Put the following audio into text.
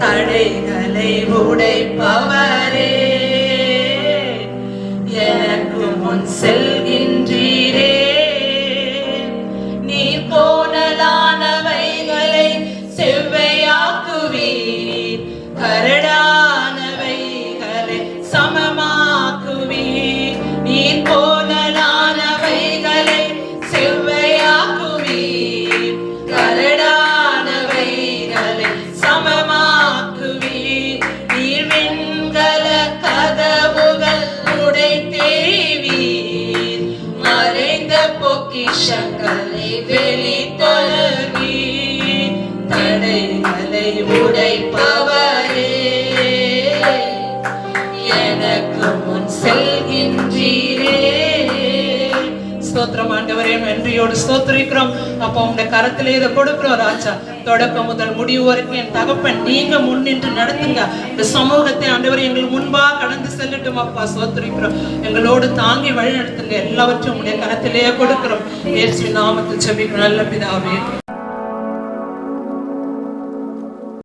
தடைகளை உடைப்பவரே, எனக்கு முன் செல்கின்றீரே. நீர் கோணலானவைகளை செவ்வையாக்குவீர், கரடானவைகளை சமமாக்குவீர். நீர் கோணலானவைகளை செவ்வையாக்குவீர், கரடானவைகளை சமமாக்குவீர். நீர் வெண்கல கதவுகள் உடைத்தெறிவீர், மறைந்த பொக்கிஷங்களை வெளித்தொழுவீர். தடைகளை உடைப்பவரே, எனக்கு முன் செல்கின்றீரே. ஸ்தோத்திரம் ஆண்டவரே, நன்றியோடு ஸ்தோத்திரிக்கிறோம். அப்போ உங்களுடைய கரத்திலே இதை கொடுக்கிறோம் ராஜா. தொடக்கம் முதல் முடிவு வரைக்கும் என் தகப்பன் நீங்க முன்னின்று நடத்துங்க. இந்த சமூகத்தை ஆண்டவரே எங்களுக்கு முன்பாக கடந்து செல்லட்டும் அப்பா. ஸ்தோத்திரிக்கிறோம். எங்களோடு தாங்கி வழி நடத்துங்க. எல்லாவற்றையும் உங்களுடைய கரத்திலேயே கொடுக்கிறோம். இயேசுவின் நாமத்தில் ஜெபிக்கிறோம் நல்ல பிதாவே.